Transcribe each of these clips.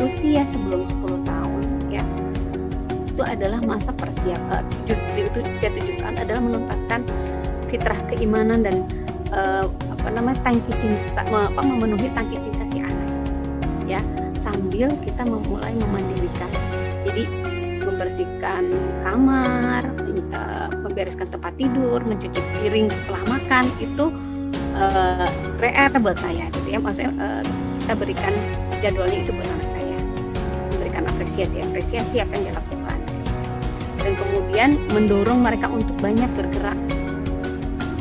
usia sebelum 10 tahun ya, itu adalah masa persiapan. Di usia 7 tahun adalah menuntaskan fitrah keimanan dan tangki cinta, memenuhi tangki cinta si anak ya, sambil kita memulai memandirikan. Jadi membersihkan kamar, membereskan tempat tidur, mencuci piring setelah makan, itu PR buat saya gitu ya. Maksudnya kita berikan jadwalnya itu buat anak saya, memberikan apresiasi apa yang dia lakukan, dan kemudian mendorong mereka untuk banyak bergerak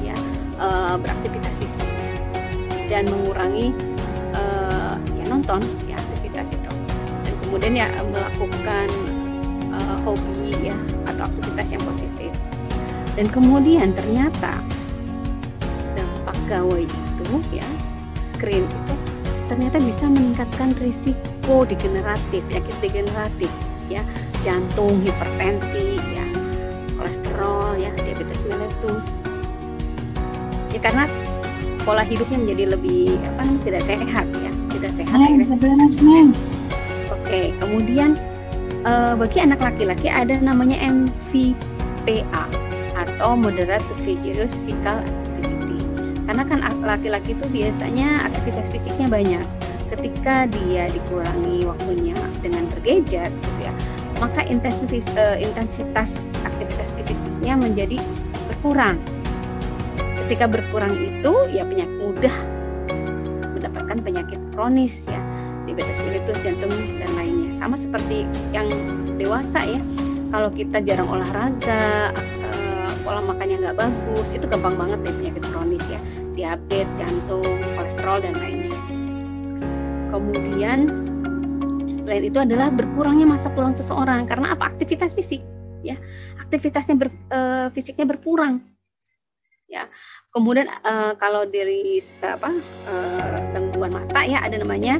ya, beraktivitas fisik, dan mengurangi ya nonton ya, aktivitas itu, dan kemudian ya melakukan hobi ya, atau aktivitas yang positif. Dan kemudian ternyata dampak gawai itu ya, screen itu ternyata bisa meningkatkan risiko degeneratif, penyakit degeneratif ya, jantung, hipertensi ya, kolesterol ya, diabetes mellitus ya, karena pola hidupnya menjadi lebih tidak sehat ya, tidak sehat. Oke, kemudian bagi anak laki-laki ada namanya MVPA atau moderate to vigorous physical activity. Karena kan laki-laki itu biasanya aktivitas fisiknya banyak. Ketika dia dikurangi waktunya dengan bergadget gitu ya, maka intensitas aktivitas fisiknya menjadi berkurang. Ketika berkurang itu ya mudah mendapatkan penyakit kronis ya, diabetes mellitus, jantung dan lainnya. Sama seperti yang dewasa ya, kalau kita jarang olahraga, pola makannya nggak bagus, itu gampang banget deh penyakit kronis ya, diabetes, jantung, kolesterol dan lainnya. Kemudian selain itu adalah berkurangnya masa pulang seseorang karena apa? Aktivitas fisik ya, aktivitasnya fisiknya berkurang ya. Kemudian kalau dari gangguan mata ya, ada namanya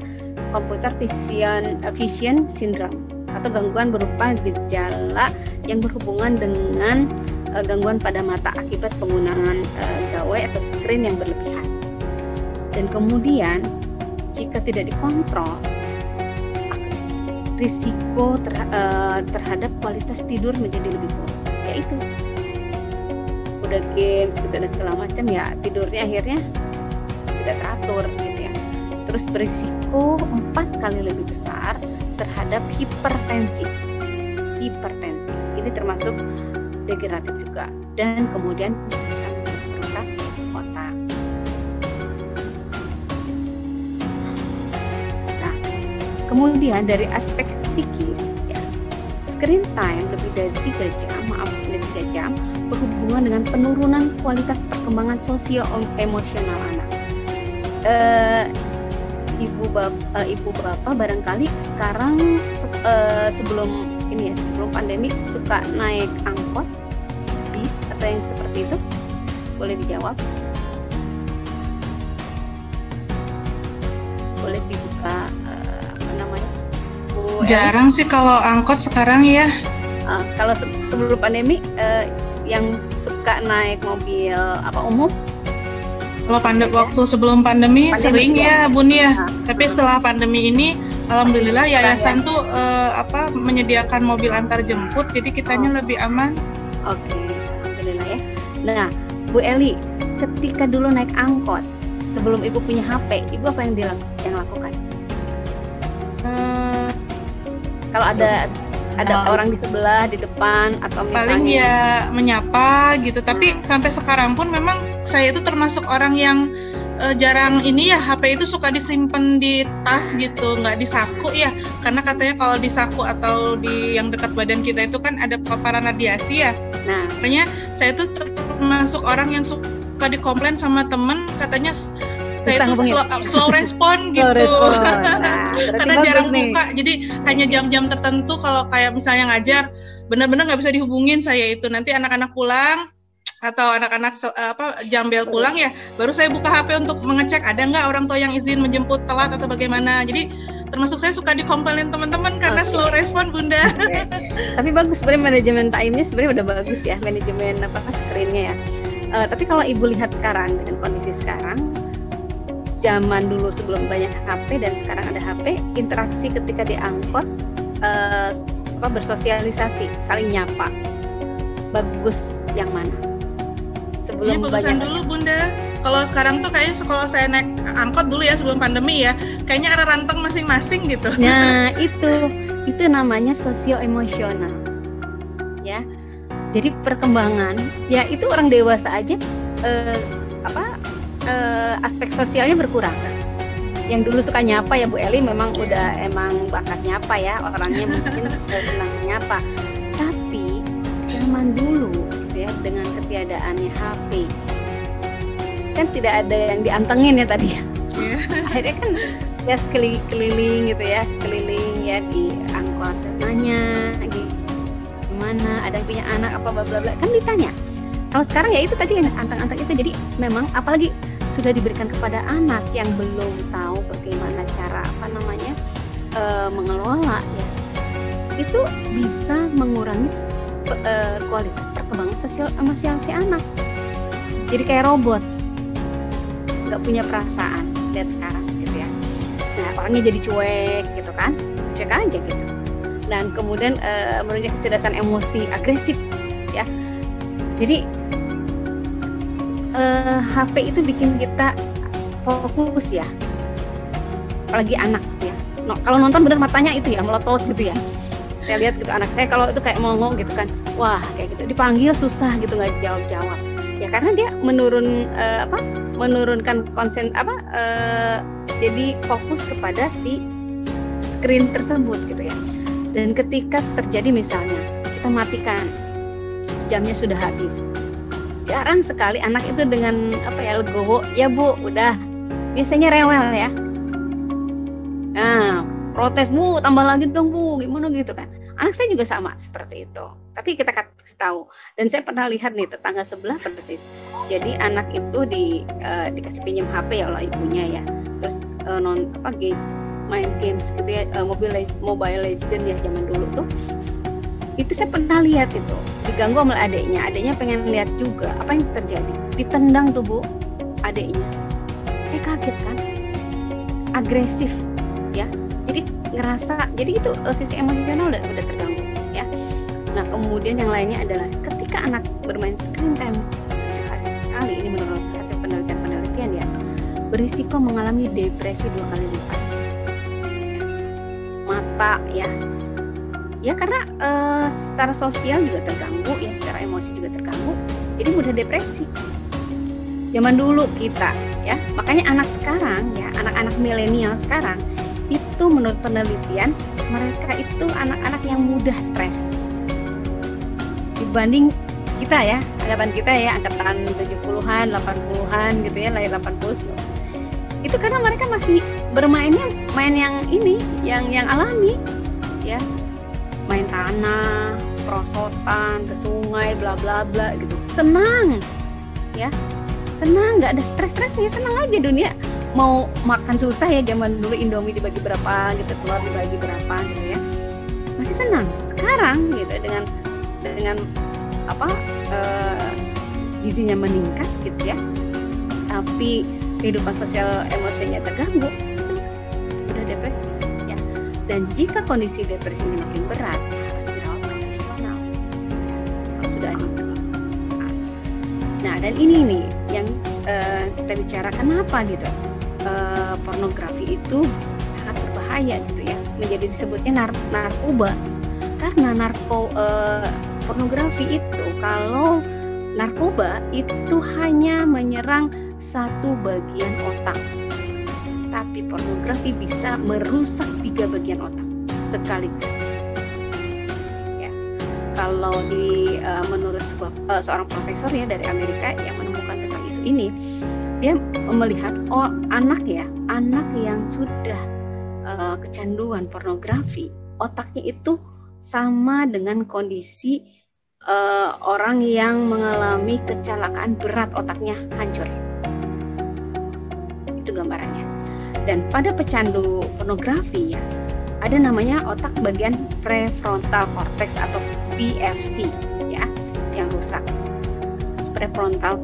computer vision syndrome atau gangguan berupa gejala yang berhubungan dengan gangguan pada mata akibat penggunaan gawai atau screen yang berlebihan. Dan kemudian jika tidak dikontrol, risiko terhadap kualitas tidur menjadi lebih buruk, yaitu udah games gitu dan segala macam ya, tidurnya akhirnya tidak teratur gitu ya. Terus berisiko 4 kali lebih besar terhadap hipertensi. Ini termasuk degeneratif juga, dan kemudian bisa merusak otak. Nah, kemudian dari aspek psikis ya, screen time lebih dari 3 jam berhubungan dengan penurunan kualitas perkembangan sosio-emosional anak. Ibu bapak barangkali sekarang sebelum pandemi suka naik angkot, bis atau yang seperti itu, boleh dijawab, boleh dibuka Bu jarang sih kalau angkot sekarang ya. Kalau sebelum pandemi yang suka naik mobil umum? Kalau waktu sebelum pandemi sering ya Bun ya. Tapi setelah pandemi ini alhamdulillah yayasan tuh menyediakan mobil antar jemput, jadi kitanya lebih aman. Oke, alhamdulillah ya. Nah, Bu Eli, ketika dulu naik angkot sebelum Ibu punya HP, Ibu apa yang lakukan? Kalau ada orang di sebelah, di depan, atau paling ya menyapa gitu. Tapi sampai sekarang pun memang saya itu termasuk orang yang jarang HP itu suka disimpan di tas gitu, nggak di saku ya, karena katanya kalau di saku atau di yang dekat badan kita itu kan ada paparan radiasi ya. Nah, makanya saya itu termasuk orang yang suka dikomplain sama temen, katanya saya itu slow respon gitu. Karena jarang buka, jadi hanya jam-jam tertentu kalau kayak misalnya ngajar, benar-benar nggak bisa dihubungin saya itu. Nanti anak-anak pulang atau anak-anak jam bel pulang ya, baru saya buka HP untuk mengecek ada nggak orang tua yang izin menjemput telat atau bagaimana. Jadi termasuk saya suka dikomplain teman-teman karena slow respon Bunda. Tapi bagus sebenarnya, manajemen time-nya sebenarnya udah bagus ya, manajemen screen-nya ya. Tapi kalau Ibu lihat sekarang dengan kondisi sekarang, zaman dulu sebelum banyak HP dan sekarang ada HP, interaksi ketika diangkut bersosialisasi, saling nyapa. Bagus yang mana? Sebelum bagusan dulu Bunda. Kalau sekarang tuh kayaknya kalau saya naik angkot dulu ya sebelum pandemi ya, kayaknya ada ranteng masing-masing gitu. Nah, itu namanya sosio-emosional. Ya. Jadi perkembangan, ya itu orang dewasa aja aspek sosialnya berkurang. Yang dulu suka nyapa ya Bu Eli memang udah emang bakat nyapa ya, orangnya mungkin senang nyapa. Tapi zaman dulu gitu ya, dengan ketiadaannya HP kan tidak ada yang diantengin ya tadi ya. Akhirnya kan ya keliling gitu ya, sekeliling ya di angkot nanya gimana, ada yang punya anak apa bla bla bla, kan ditanya. Kalau sekarang ya itu tadi yang anteng-anteng itu, jadi memang apalagi sudah diberikan kepada anak yang belum tahu bagaimana cara mengelola ya, itu bisa mengurangi kualitas perkembangan sosial emosional si anak. Jadi kayak robot, nggak punya perasaan. Lihat sekarang gitu ya. Nah orangnya jadi cuek gitu kan, cuek aja gitu. Dan kemudian menunjukkan kecerdasan emosi, agresif ya. Jadi HP itu bikin kita fokus ya, apalagi anak gitu ya. Kalau nonton bener matanya itu ya melotot gitu ya. Saya lihat gitu anak saya kalau itu kayak melongo gitu kan, wah kayak gitu dipanggil susah gitu nggak jawab. Ya karena dia menurunkan konsen jadi fokus kepada si screen tersebut gitu ya. Dan ketika terjadi misalnya kita matikan, jamnya sudah habis. Jarang sekali anak itu dengan legowo, ya Bu, udah. Biasanya rewel ya. Nah, protes Bu, tambah lagi dong Bu, gimana gitu kan. Anak saya juga sama seperti itu. Tapi kita kasih tahu. Dan saya pernah lihat nih tetangga sebelah persis. Jadi anak itu dikasih pinjam HP ya oleh ibunya ya. Terus main games gitu ya, Mobile Legends ya zaman dulu tuh. Itu saya pernah lihat itu diganggu sama adiknya pengen lihat juga apa yang terjadi, ditendang tuh Bu adiknya. Saya kaget kan, agresif ya, jadi ngerasa, jadi itu sisi emosional udah terganggu ya. Nah kemudian yang lainnya adalah ketika anak bermain screen time 7 hari sekali, ini menurut hasil penelitian ya, berisiko mengalami depresi 2 kali lipat. Mata ya karena secara sosial juga terganggu ya, secara emosi juga terganggu, jadi mudah depresi. Zaman dulu kita ya, makanya anak sekarang ya, anak-anak milenial sekarang itu menurut penelitian mereka itu anak-anak yang mudah stres dibanding kita ya, angkatan kita ya, angkatan 70-an, 80-an gitu ya, lahir 80. Itu karena mereka masih bermainnya main yang ini, yang alami ya. Main tanah, perosotan, ke sungai, bla bla bla gitu. Senang, ya, senang, nggak ada stres-stresnya, senang aja dunia. Mau makan susah ya, zaman dulu Indomie dibagi berapa gitu, telur dibagi berapa gitu ya, masih senang. Sekarang gitu dengan gizinya meningkat gitu ya, tapi kehidupan sosial emosinya terganggu, itu udah depresi. Dan jika kondisi depresinya makin berat, harus dirawat profesional kalau sudah adiksi. Nah, dan ini nih yang kita bicara kenapa gitu, pornografi itu sangat berbahaya gitu ya, menjadi disebutnya narkoba. Karena pornografi itu, kalau narkoba itu hanya menyerang satu bagian otak, tapi pornografi bisa merusak 3 bagian otak sekaligus. Ya, kalau menurut seorang profesor ya dari Amerika yang menemukan tentang isu ini, dia melihat anak yang sudah kecanduan pornografi, otaknya itu sama dengan kondisi orang yang mengalami kecelakaan berat, otaknya hancur. Itu gambarannya. Dan pada pecandu pornografi ya, ada namanya otak bagian prefrontal cortex atau PFC ya, yang rusak. Prefrontal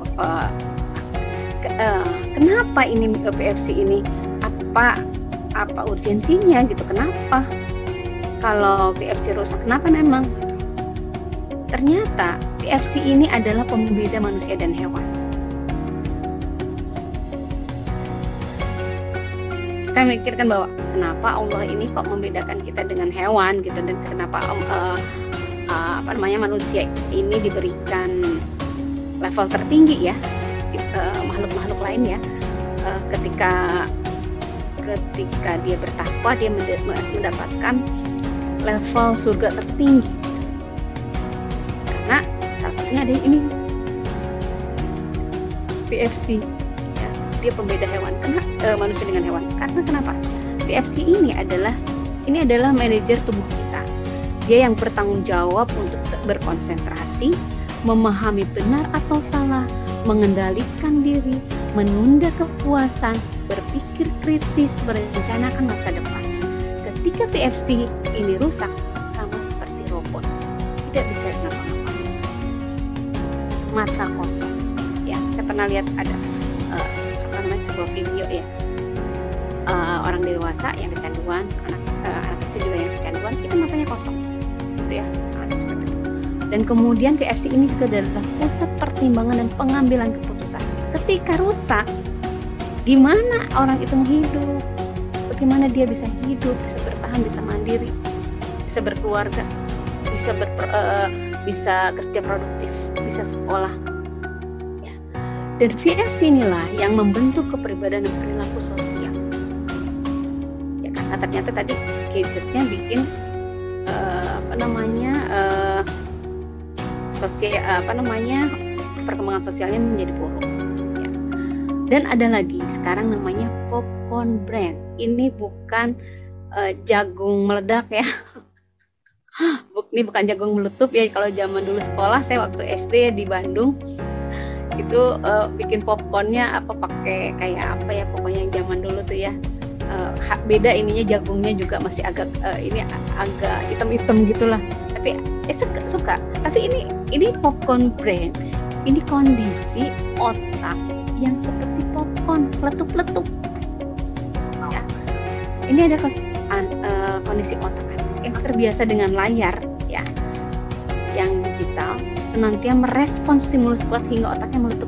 kenapa ini PFC ini, apa urgensinya gitu, kenapa kalau PFC rusak, kenapa memang? Ternyata PFC ini adalah pembeda manusia dan hewan. Kita mikirkan bahwa kenapa Allah ini kok membedakan kita dengan hewan gitu, dan kenapa manusia ini diberikan level tertinggi ya, makhluk-makhluk lain ya, ketika dia bertakwa dia mendapatkan level surga tertinggi. Karena salah satunya ada ini PFC ya, dia pembeda hewan, manusia dengan hewan. Karena kenapa? PFC ini adalah manajer tubuh kita. Dia yang bertanggung jawab untuk berkonsentrasi, memahami benar atau salah, mengendalikan diri, menunda kepuasan, berpikir kritis, merencanakan masa depan. Ketika VFC ini rusak, sama seperti robot, tidak bisa ngapa-ngapain, mata kosong. Ya, saya pernah lihat ada sebuah video ya, orang dewasa yang kecanduan, anak kecil juga yang kecanduan, itu matanya kosong, gitu ya, seperti itu. Dan kemudian VFC ini juga adalah pusat pertimbangan dan pengambilan keputusan. Ketika rusak, gimana orang itu hidup? Bagaimana dia bisa hidup, bisa bertahan, bisa mandiri, bisa berkeluarga, bisa kerja produktif, bisa sekolah. Ya. Dan VFC inilah yang membentuk kepribadian dan perilaku sosial. Ya, karena ternyata tadi gadgetnya bikin perkembangan sosialnya menjadi buruk. Ya. Dan ada lagi sekarang namanya popcorn brain. Ini bukan jagung meledak ya. Ini bukan jagung meletup ya. Kalau zaman dulu sekolah, saya waktu SD di Bandung itu bikin popcornnya pakai kayak apa ya, pokoknya yang zaman dulu tuh ya. Beda ininya, jagungnya juga masih agak hitam-hitam gitulah. Tapi suka. Tapi ini popcorn brain. Ini kondisi otak yang seperti popcorn, letup-letup. Ya. Ini ada kondisi otak yang terbiasa dengan layar ya, yang digital, senantiasa merespons stimulus kuat hingga otaknya meletup.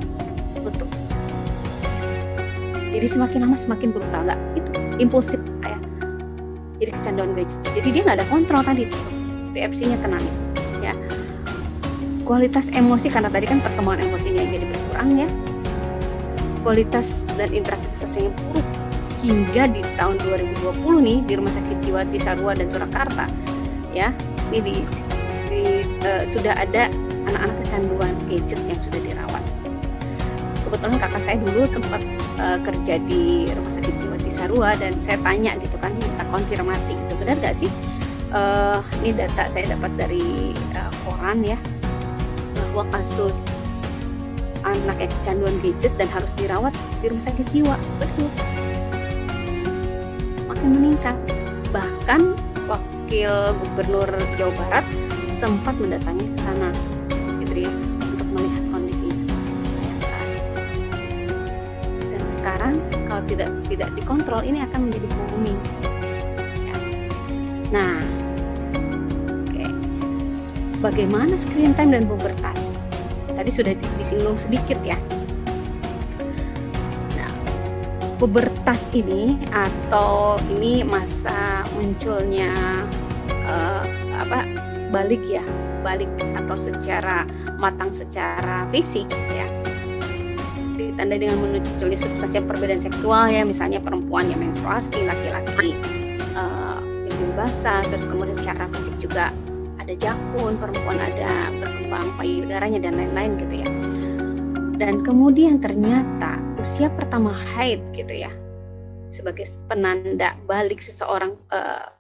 Jadi semakin lama semakin brutal, nggak itu impulsif ya. Jadi kecanduan gadget. Jadi dia nggak ada kontrol tadi tuh. PFC-nya kena nih, ya. Kualitas emosi, karena tadi kan perkembangan emosinya jadi berkurang ya. Kualitas dan interaksi sosialnya buruk hingga di tahun 2020 nih di Rumah Sakit Jiwa Cisarua dan Surakarta ya. Ini sudah ada anak-anak kecanduan gadget yang sudah dirawat. Kebetulan kakak saya dulu sempat kerja di Rumah Sakit Jiwa Cisarua dan saya tanya gitu kan, minta konfirmasi gitu, benar gak sih ini data saya dapat dari koran ya, bahwa kasus anak yang kecanduan gadget dan harus dirawat di Rumah Sakit Jiwa, betul, makin meningkat. Bahkan Wakil Gubernur Jawa Barat sempat mendatangi ke sana gitu ya, untuk melihat kondisinya seperti sekarang. Dan sekarang kalau tidak dikontrol, ini akan menjadi booming ya. Nah, bagaimana screen time dan pubertas? Tadi sudah disinggung sedikit ya. Nah, pubertas ini atau ini masa munculnya balik atau secara matang secara fisik ya, ditandai dengan munculnya substansi perbedaan seksual ya, misalnya perempuan yang menstruasi, laki-laki yang basah, terus kemudian secara fisik juga ada jakun, perempuan ada berkembang payudaranya dan lain-lain gitu ya. Dan kemudian ternyata usia pertama haid gitu ya, sebagai penanda balik seseorang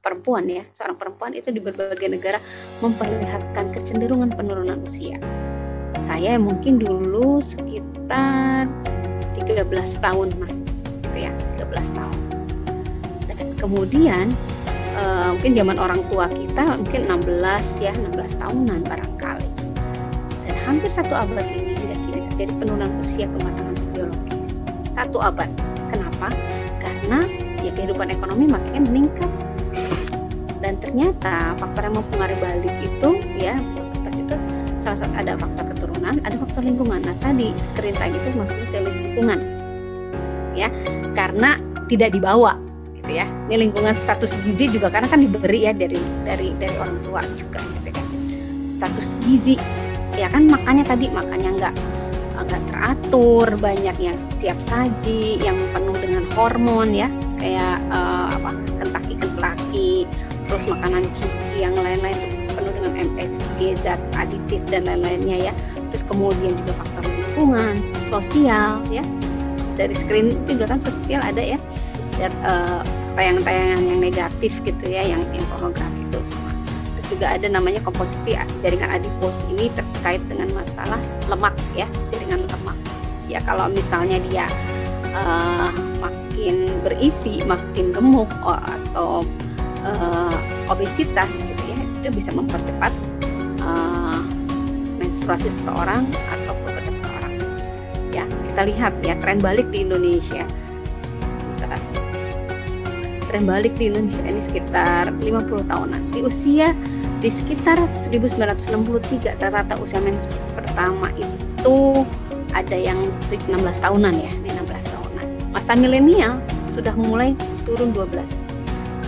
perempuan ya, seorang perempuan itu di berbagai negara memperlihatkan kecenderungan penurunan usia. Saya mungkin dulu sekitar 13 tahun lah gitu ya, 13 tahun. Dan kemudian mungkin zaman orang tua kita mungkin 16 tahunan barangkali. Dan hampir satu abad ini hingga kini terjadi penurunan usia kematangan biologis. 1 abad. Kenapa? Karena ya kehidupan ekonomi makin meningkat. Dan ternyata faktor yang mempengaruhi balik itu ya pubertas itu salah satu, ada faktor keturunan, ada faktor lingkungan. Nah tadi screen time itu masuknya ke lingkungan, ya karena tidak dibawa, gitu ya. Ini lingkungan status gizi juga karena kan diberi ya dari orang tua juga, gitu kan. Status gizi, ya kan makannya nggak teratur, banyak yang siap saji, yang penuh dengan hormon ya, kayak Kentucky, terus makanan ciki yang lain-lain penuh dengan MSG, zat aditif dan lain-lainnya ya. Terus kemudian juga faktor lingkungan, sosial ya. Dari screen juga kan sosial ada ya, tayangan-tayangan yang negatif gitu ya, yang pornografi itu sama. Terus juga ada namanya komposisi jaringan adipos, ini terkait dengan masalah lemak ya, jaringan lemak. Ya kalau misalnya dia makin berisi, makin gemuk atau obesitas gitu ya, itu bisa mempercepat menstruasi seseorang atau pubertas seseorang. Ya, kita lihat ya tren balik di Indonesia. Tren balik di Indonesia ini sekitar 50 tahunan. Di sekitar 1963 rata-rata usia mens pertama itu ada yang 16 tahunan ya, ini 16 tahunan. Masa milenial sudah mulai turun 12.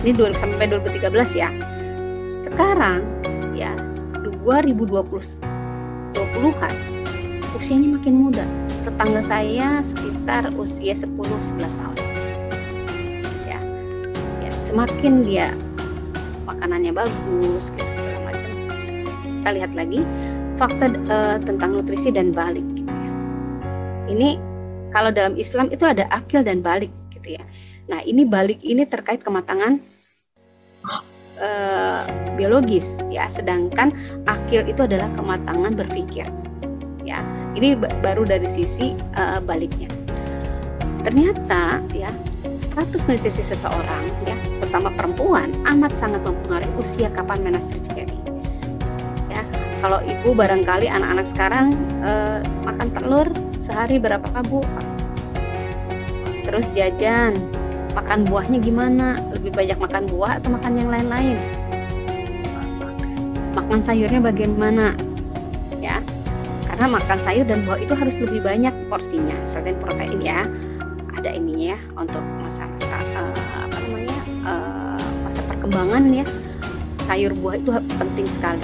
Ini sampai 2013 ya. Sekarang ya 2020-an usianya makin muda. Tetangga saya sekitar usia 10-11 tahun. Ya, semakin dia makanannya bagus, gitu, segala macam. Kita lihat lagi fakta tentang nutrisi dan balik, gitu ya. Ini kalau dalam Islam itu ada akil dan balik, gitu ya. Nah, ini balik ini terkait kematangan biologis ya, sedangkan akil itu adalah kematangan berpikir ya. Ini baru dari sisi baliknya. Ternyata ya status nutrisi seseorang ya, terutama perempuan, amat sangat mempengaruhi usia kapan menstruasi terjadi ya. Kalau ibu barangkali anak-anak sekarang makan telur sehari berapa Bu? Terus jajan, makan buahnya gimana? Lebih banyak makan buah atau makan yang lain-lain? Makan sayurnya bagaimana? Ya, karena makan sayur dan buah itu harus lebih banyak porsinya. Selain protein ya, ada ininya ya untuk masa-masa masa perkembangan ya. Sayur buah itu penting sekali.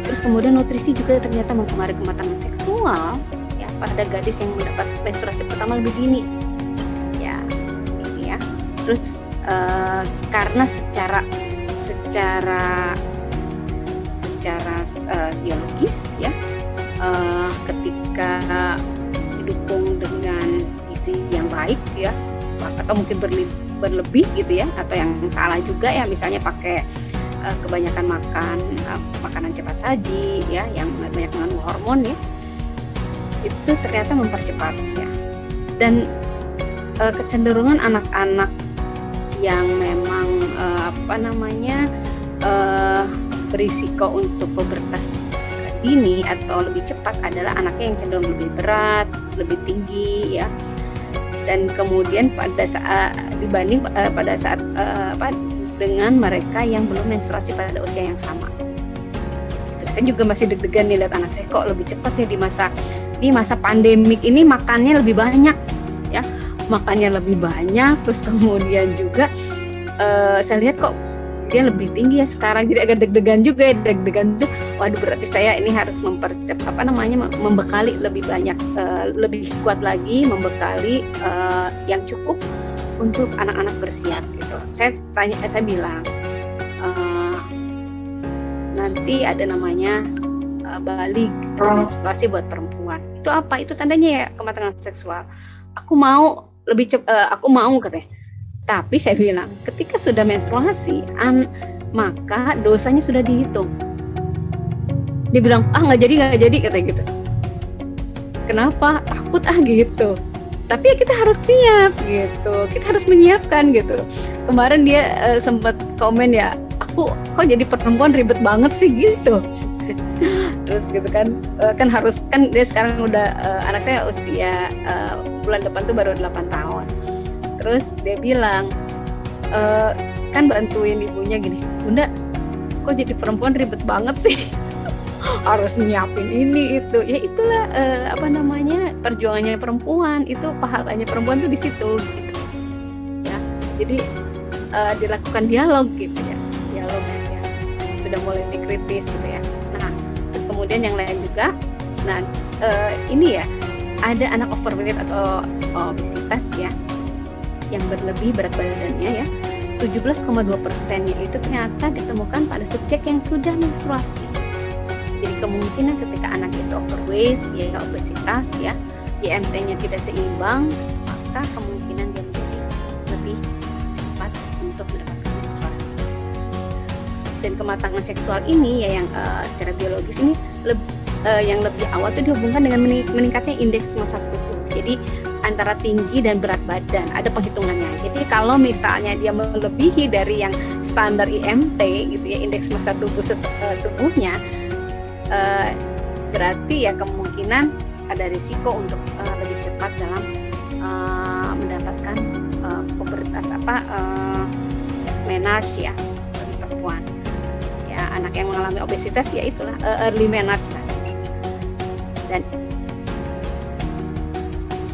Terus kemudian nutrisi juga ternyata mempengaruhi kematangan seksual ya pada gadis yang mendapat menstruasi pertama lebih dini. Terus karena secara biologis ya, ketika didukung dengan gizi yang baik ya, atau mungkin berlebih gitu ya, atau yang salah juga ya, misalnya pakai kebanyakan makan makanan cepat saji ya, yang banyak mengandung hormon ya, itu ternyata mempercepat ya. Dan kecenderungan anak-anak yang memang berisiko untuk pubertas dini atau lebih cepat adalah anaknya yang cenderung lebih berat, lebih tinggi ya. Dan kemudian pada saat dengan mereka yang belum menstruasi pada usia yang sama. Terus saya juga masih deg-degan nih lihat anak saya kok lebih cepat ya di masa pandemik ini makannya lebih banyak ya. Makannya lebih banyak, terus kemudian juga saya lihat kok dia lebih tinggi ya sekarang, jadi agak deg-degan juga ya, deg-degan tuh, waduh berarti saya ini harus membekali lebih banyak, lebih kuat lagi, membekali yang cukup untuk anak-anak bersiap gitu. Saya bilang nanti ada namanya balik menstruasi buat perempuan. Itu apa? Itu tandanya ya kematangan seksual. Aku mau katanya. Tapi saya bilang ketika sudah menstruasi maka dosanya sudah dihitung. Dia bilang nggak jadi katanya gitu. Kenapa? Takut gitu. Tapi ya kita harus siap gitu. Kita harus menyiapkan gitu. Kemarin dia sempat komen ya, aku kok jadi perempuan ribet banget sih gitu. Terus gitu kan harus kan dia sekarang udah anak saya usia bulan depan tuh baru 8 tahun. Terus dia bilang, kan bantuin ibunya gini, Bunda, kok jadi perempuan ribet banget sih, harus nyiapin ini itu. Ya itulah perjuangannya perempuan, itu pahalanya perempuan tuh di situ gitu. Ya, jadi dilakukan dialog gitu ya, dialog ya, sudah mulai dikritis gitu ya. Nah, terus kemudian yang lain juga, nah ini ya, ada anak overweight atau obesitas ya, yang berlebih berat badannya ya, 17,2%-nya itu ternyata ditemukan pada subjek yang sudah menstruasi. Jadi kemungkinan ketika anak itu overweight, ya obesitas ya, IMT-nya tidak seimbang, maka kemungkinan dia menjadi lebih cepat untuk mendapatkan menstruasi. Dan kematangan seksual ini ya yang secara biologis ini yang lebih awal itu dihubungkan dengan meningkatnya indeks massa tubuh. Jadi antara tinggi dan berat badan ada penghitungannya. Jadi kalau misalnya dia melebihi dari yang standar IMT gitu ya, indeks massa tubuh tubuhnya, berarti ya kemungkinan ada risiko untuk lebih cepat dalam mendapatkan pubertas menarche ya bagi perempuan. Ya, anak yang mengalami obesitas ya itulah early menarche. Dan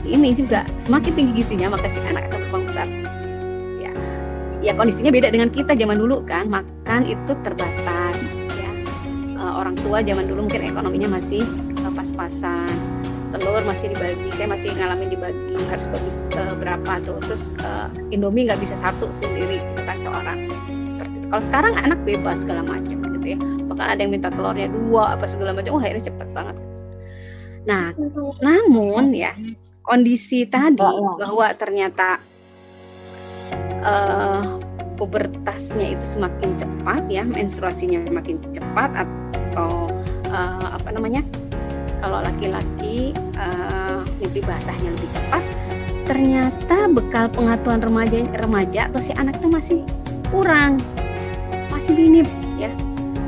ini juga semakin tinggi gizinya maka si anak akan berkembang besar. Ya kondisinya beda dengan kita zaman dulu kan, makan itu terbatas ya. Orang tua zaman dulu mungkin ekonominya masih pas-pasan, telur masih dibagi, saya masih ngalamin dibagi, harus bagi berapa tuh, terus Indomie nggak bisa satu sendiri kan seorang, seperti itu. Kalau sekarang anak bebas segala macam gitu ya, bahkan ada yang minta telurnya 2 apa segala macam, akhirnya cepet banget. Nah, namun ya kondisi tadi bahwa ternyata pubertasnya itu semakin cepat ya, menstruasinya makin cepat, atau kalau laki-laki mimpi basahnya lebih cepat, ternyata bekal pengetahuan remaja atau si anak itu masih kurang, masih minim ya.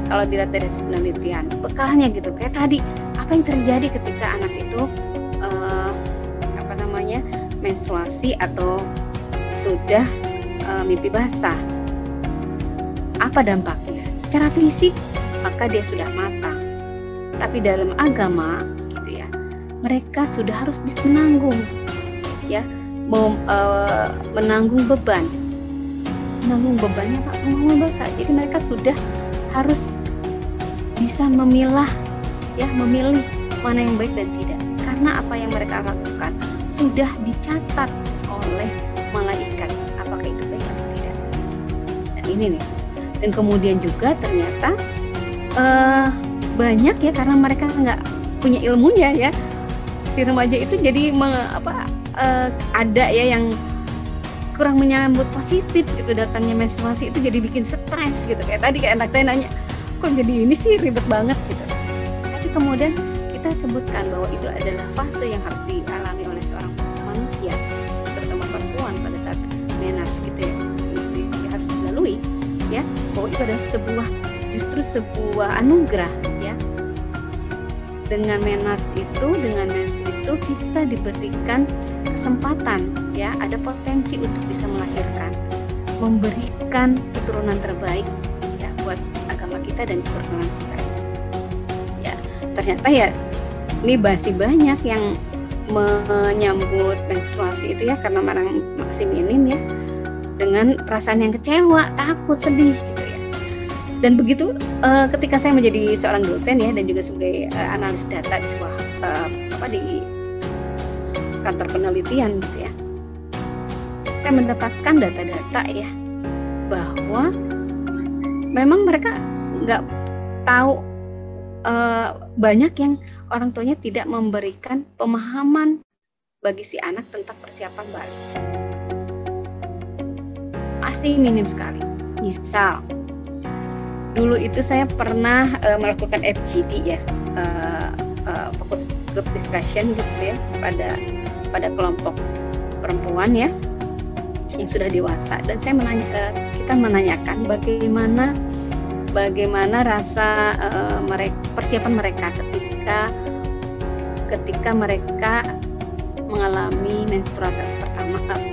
Kalau dilihat dari penelitian, bekalnya gitu kayak tadi, apa yang terjadi ketika anak itu menstruasi atau sudah mimpi basah? Apa dampaknya? Secara fisik maka dia sudah matang, tapi dalam agama gitu ya, mereka sudah harus bisa menanggung ya, menanggung bebannya Pak, menanggung dosa. Jadi mereka sudah harus bisa memilah ya, memilih mana yang baik dan tidak, karena apa yang mereka lakukan sudah dicatat oleh malaikat, apakah itu baik atau tidak. Dan ini nih, dan kemudian juga ternyata banyak ya, karena mereka nggak punya ilmunya ya, si remaja itu jadi ada ya yang kurang menyambut positif gitu datangnya menstruasi, itu jadi bikin stres gitu. Kayak tadi kayak anak saya nanya, kok jadi ini sih ribet banget gitu. Tapi kemudian kita sebutkan bahwa itu adalah fase yang harus dialami oleh seorang manusia, terutama perempuan pada saat menarche gitu ya, itu harus dilalui ya, bahwa itu adalah justru sebuah anugerah ya. Dengan menarche itu, dengan mens itu kita diberikan kesempatan ya, ada potensi untuk bisa melahirkan, memberikan keturunan terbaik ya buat agama kita dan keturunan kita ya. Ternyata ya ini masih banyak yang menyambut menstruasi itu ya karena masih minim ya, dengan perasaan yang kecewa, takut, sedih gitu ya. Dan begitu ketika saya menjadi seorang dosen ya, dan juga sebagai analis data di sebuah di kantor penelitian gitu ya, saya mendapatkan data-data ya bahwa memang mereka nggak tahu, banyak yang orang tuanya tidak memberikan pemahaman bagi si anak tentang persiapan balik. Masih minim sekali. Misal dulu itu saya pernah melakukan FGD ya, focus group discussion gitu ya, pada kelompok perempuan ya yang sudah dewasa, dan saya kita menanyakan bagaimana rasa persiapan mereka ketika mereka mengalami menstruasi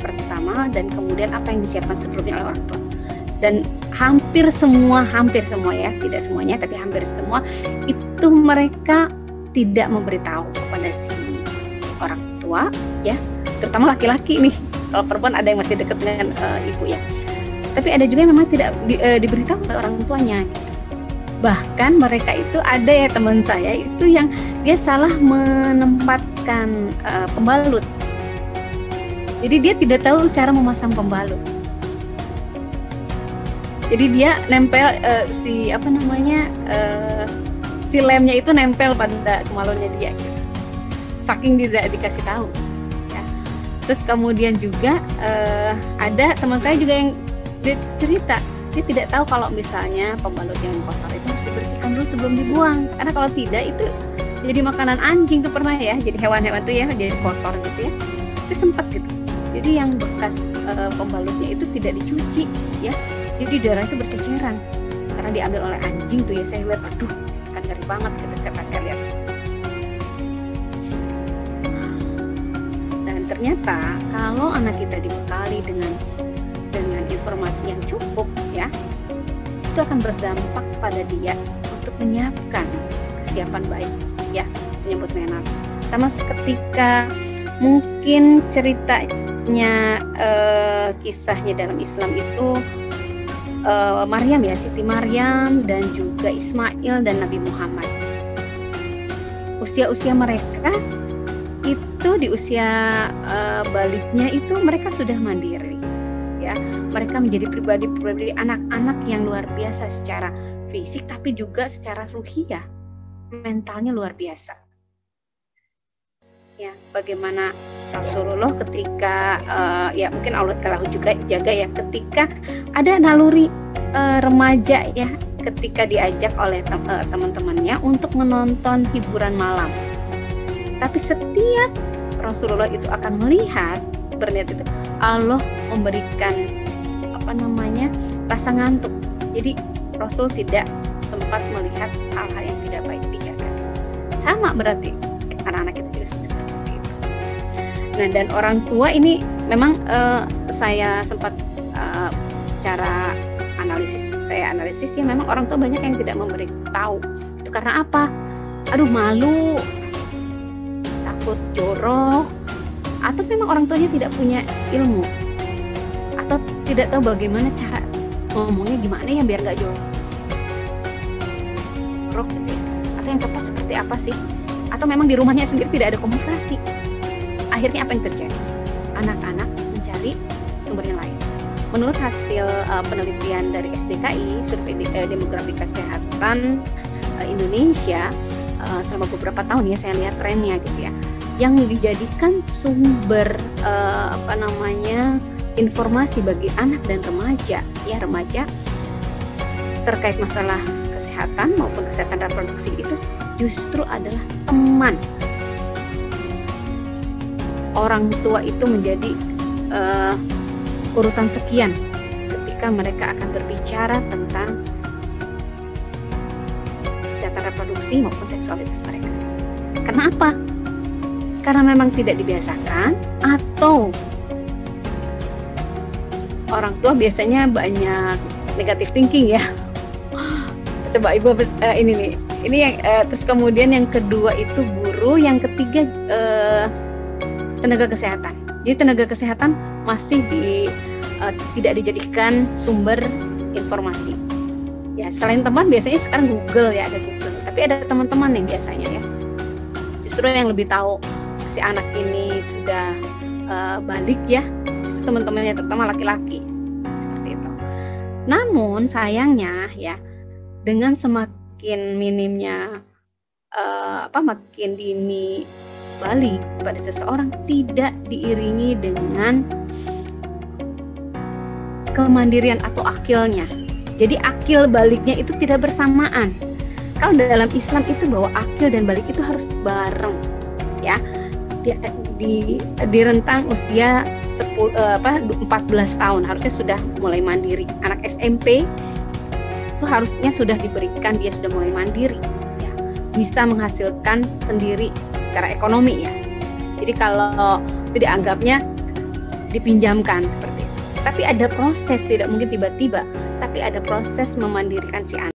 pertama dan kemudian apa yang disiapkan sebelumnya oleh orang tua. Dan hampir semua ya, tidak semuanya tapi hampir semua itu mereka tidak memberitahu kepada si orang tua ya, terutama laki-laki nih. Kalau perempuan ada yang masih dekat dengan ibu ya, tapi ada juga yang memang tidak diberitahu oleh orang tuanya gitu. Bahkan mereka itu ada ya, teman saya itu yang dia salah menempatkan pembalut. Jadi dia tidak tahu cara memasang pembalut. Jadi dia nempel steel lamp-nya itu nempel pada kemaluannya dia gitu. Saking tidak dikasih tahu ya. Terus kemudian juga ada teman saya juga yang dia cerita, dia tidak tahu kalau misalnya pembalut yang kotor itu harus dibersihkan dulu sebelum dibuang, karena kalau tidak itu jadi makanan anjing tuh, pernah ya, jadi hewan-hewan tuh ya jadi kotor gitu ya, itu sempat gitu. Jadi yang bekas pembalutnya itu tidak dicuci ya, jadi darah itu berceceran karena diambil oleh anjing tuh ya. Saya lihat, aduh kan ngeri banget gitu saya lihat. Dan ternyata kalau anak kita dibekali dengan informasi yang cukup ya, itu akan berdampak pada dia untuk menyiapkan kesiapan baik ya, menyambut menarche. Sama ketika mungkin ceritanya kisahnya dalam Islam itu Maryam ya, Siti Maryam dan juga Ismail dan Nabi Muhammad. Usia-usia mereka itu di usia baliknya itu mereka sudah mandiri ya. Mereka menjadi pribadi anak-anak yang luar biasa secara fisik tapi juga secara ruhiyah, mentalnya luar biasa. Ya, bagaimana Rasulullah ketika ya mungkin Allah telah juga jaga ya, ketika ada naluri remaja ya, ketika diajak oleh teman-temannya untuk menonton hiburan malam. Tapi setiap Rasulullah itu akan melihat, berniat itu Allah memberikan rasa ngantuk. Jadi Rasul tidak sempat melihat hal-hal yang tidak baik dijaga. Sama berarti anak-anak itu juga seperti itu. Nah, dan orang tua ini memang saya sempat secara saya analisis ya, memang orang tua banyak yang tidak memberitahu. Itu karena apa? Aduh, malu, takut jorok, atau memang orang tuanya tidak punya ilmu, atau tidak tahu bagaimana cara ngomongnya gimana ya biar nggak jorok gitu ya, atau yang tepat seperti apa sih, atau memang di rumahnya sendiri tidak ada komunikasi. Akhirnya apa yang terjadi? Anak-anak mencari sumber yang lain. Menurut hasil penelitian dari SDKI, Survei Demografi Kesehatan Indonesia, selama beberapa tahun ya saya lihat trennya gitu ya, yang dijadikan sumber informasi bagi anak dan remaja terkait masalah kesehatan maupun kesehatan reproduksi itu justru adalah teman. Orang tua itu menjadi urutan sekian ketika mereka akan berbicara tentang kesehatan reproduksi maupun seksualitas mereka. Kenapa? Karena memang tidak dibiasakan, atau orang tua biasanya banyak negatif thinking ya. Coba ibu ini nih, ini yang terus kemudian yang kedua itu guru, yang ketiga tenaga kesehatan. Jadi tenaga kesehatan masih tidak dijadikan sumber informasi. Ya, selain teman biasanya sekarang Google ya, ada Google. Tapi ada teman-teman yang biasanya ya, justru yang lebih tahu si anak ini sudah balik ya, justru teman-temannya, terutama laki-laki seperti itu. Namun sayangnya ya, dengan semakin minimnya makin dini balik pada seseorang tidak diiringi dengan kemandirian atau akilnya. Jadi akil baliknya itu tidak bersamaan. Kalau dalam Islam itu bahwa akil dan balik itu harus bareng ya. Di rentang usia 14 tahun harusnya sudah mulai mandiri. Anak SMP itu harusnya sudah diberikan, dia sudah mulai mandiri ya, bisa menghasilkan sendiri secara ekonomi ya. Jadi kalau itu dianggapnya dipinjamkan seperti itu. Tapi ada proses, tidak mungkin tiba-tiba, tapi ada proses memandirikan si anak.